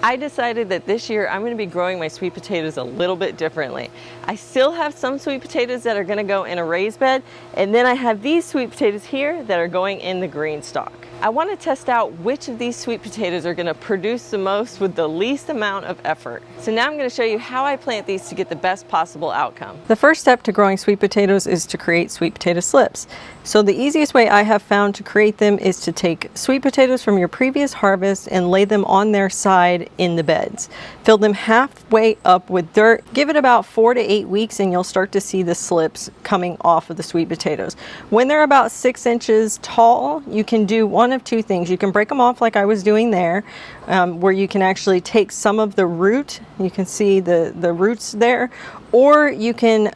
I decided that this year I'm going to be growing my sweet potatoes a little bit differently. I still have some sweet potatoes that are going to go in a raised bed, and then I have these sweet potatoes here that are going in the GreenStalk. I want to test out which of these sweet potatoes are going to produce the most with the least amount of effort. So now I'm going to show you how I plant these to get the best possible outcome. The first step to growing sweet potatoes is to create sweet potato slips. So the easiest way I have found to create them is to take sweet potatoes from your previous harvest and lay them on their side in the beds. Fill them halfway up with dirt. Give it about 4 to 8 weeks and you'll start to see the slips coming off of the sweet potatoes. When they're about 6 inches tall, you can do one of two things. You can break them off like I was doing there, where you can actually take some of the root. You can see the roots there, or you can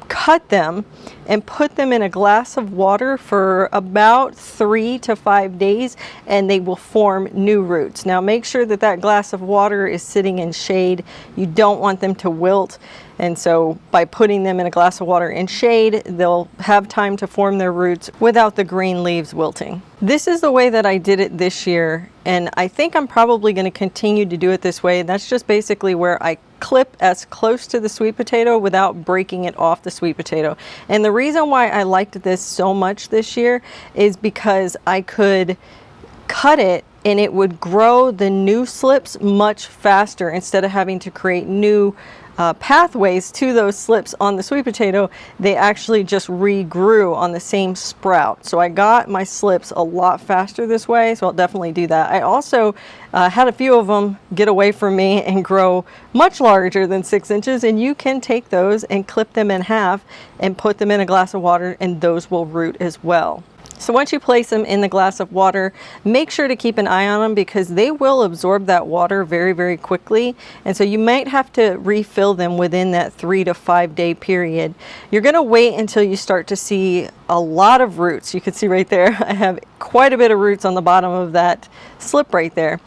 cut them and put them in a glass of water for about 3 to 5 days and they will form new roots. Now make sure that that glass of water is sitting in shade. You don't want them to wilt, and so by putting them in a glass of water in shade, they'll have time to form their roots without the green leaves wilting. This is the way that I did it this year, and I think I'm probably going to continue to do it this way. And that's just basically where I clip as close to the sweet potato without breaking it off the sweet potato. And the reason why I liked this so much this year is because I could cut it and it would grow the new slips much faster instead of having to create new pathways to those slips on the sweet potato. They actually just regrew on the same sprout. So I got my slips a lot faster this way, so I'll definitely do that. I also had a few of them get away from me and grow much larger than 6 inches, and you can take those and clip them in half and put them in a glass of water and those will root as well. So once you place them in the glass of water, make sure to keep an eye on them because they will absorb that water very, very quickly. And so you might have to refill them within that 3 to 5 day period. You're going to wait until you start to see a lot of roots. You can see right there, I have quite a bit of roots on the bottom of that slip right there.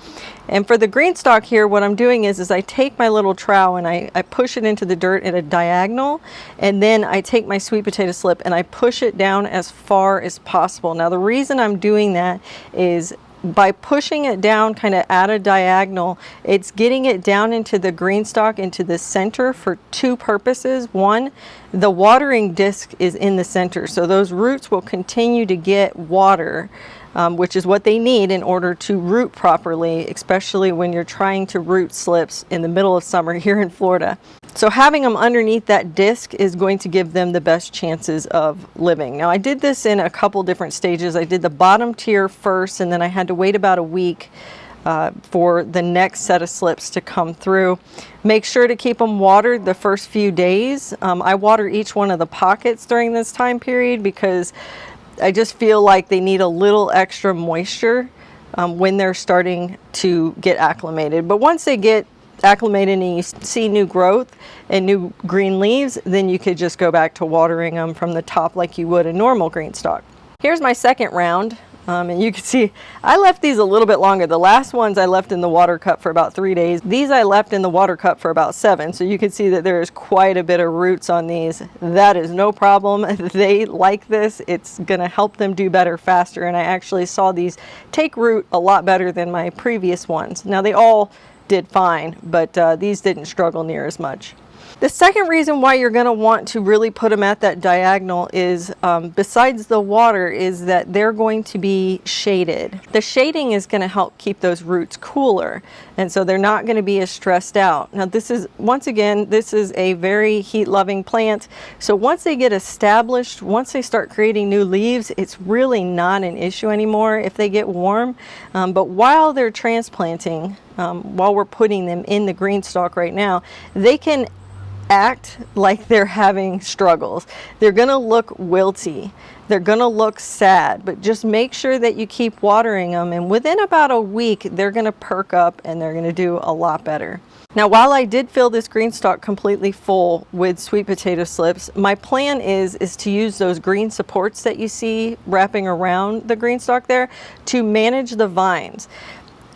And for the GreenStalk here, what I'm doing is I take my little trowel and I push it into the dirt at a diagonal, and then I take my sweet potato slip and I push it down as far as possible. Now the reason I'm doing that is by pushing it down kind of at a diagonal, it's getting it down into the GreenStalk, into the center for two purposes. One, the watering disc is in the center, so those roots will continue to get water, which is what they need in order to root properly, especially when you're trying to root slips in the middle of summer here in Florida. So having them underneath that disc is going to give them the best chances of living. Now I did this in a couple different stages. I did the bottom tier first, and then I had to wait about a week for the next set of slips to come through. Make sure to keep them watered the first few days. I water each one of the pockets during this time period because I just feel like they need a little extra moisture when they're starting to get acclimated. But once they get acclimated and you see new growth and new green leaves, then you could just go back to watering them from the top like you would a normal GreenStalk. Here's my second round. And you can see I left these a little bit longer. The last ones I left in the water cup for about 3 days. These I left in the water cup for about 7. So you can see that there is quite a bit of roots on these. That is no problem. They like this. It's going to help them do better faster. And I actually saw these take root a lot better than my previous ones. Now they all did fine, but these didn't struggle near as much. The second reason why you're going to want to really put them at that diagonal is, besides the water, is that they're going to be shaded. The shading is going to help keep those roots cooler, and so they're not going to be as stressed out. Now this is, once again, this is a very heat-loving plant, so once they get established, once they start creating new leaves, it's really not an issue anymore if they get warm. But while they're transplanting, while we're putting them in the GreenStalk right now, they can act like they're having struggles. They're gonna look wilty, they're gonna look sad, but just make sure that you keep watering them, and within about a week they're gonna perk up and they're gonna do a lot better. Now while I did fill this GreenStalk completely full with sweet potato slips, my plan is to use those green supports that you see wrapping around the GreenStalk there to manage the vines.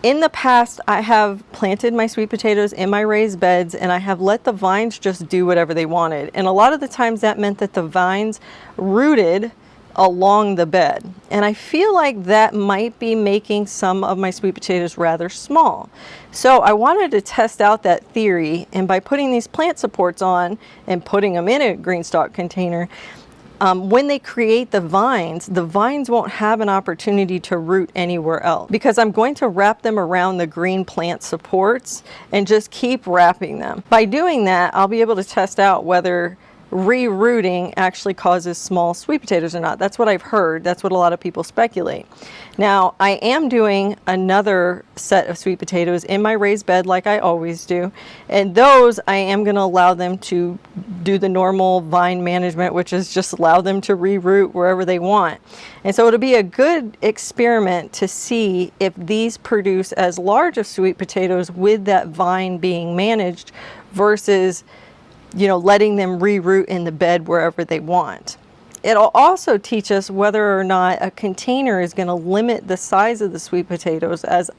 In the past, I have planted my sweet potatoes in my raised beds and I have let the vines just do whatever they wanted. And a lot of the times that meant that the vines rooted along the bed. And I feel like that might be making some of my sweet potatoes rather small. So I wanted to test out that theory, and by putting these plant supports on and putting them in a GreenStalk container, when they create the vines won't have an opportunity to root anywhere else, because I'm going to wrap them around the green plant supports and just keep wrapping them. By doing that, I'll be able to test out whether re-rooting actually causes small sweet potatoes or not. That's what I've heard. That's what a lot of people speculate. Now, I am doing another set of sweet potatoes in my raised bed like I always do, and those I am going to allow them to do the normal vine management, which is just allow them to re-root wherever they want. And so it'll be a good experiment to see if these produce as large of sweet potatoes with that vine being managed versus, you know, letting them re-root in the bed wherever they want. It'll also teach us whether or not a container is going to limit the size of the sweet potatoes, as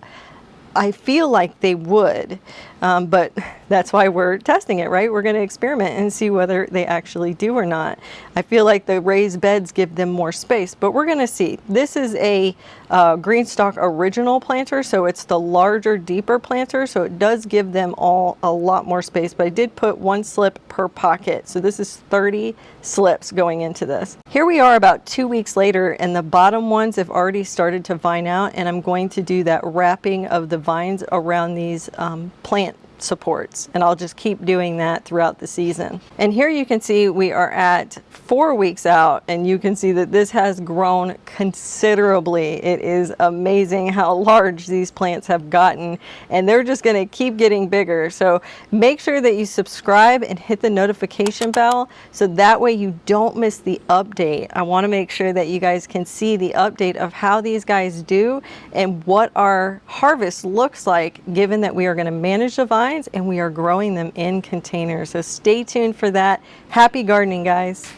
I feel like they would, but that's why we're testing it, right? We're going to experiment and see whether they actually do or not. I feel like the raised beds give them more space, but we're going to see. This is a GreenStalk original planter, so it's the larger, deeper planter, so it does give them all a lot more space, but I did put 1 slip per pocket, so this is 30 slips going into this. Here we are about 2 weeks later, and the bottom ones have already started to vine out, and I'm going to do that wrapping of the vines around these plant supports, and I'll just keep doing that throughout the season. And here you can see we are at 4 weeks out, and you can see that this has grown considerably. It is amazing how large these plants have gotten, and they're just going to keep getting bigger. So make sure that you subscribe and hit the notification bell so that way you don't miss the update. I want to make sure that you guys can see the update of how these guys do and what our harvest looks like, given that we are going to manage the vines and we are growing them in containers. So stay tuned for that. Happy gardening, guys.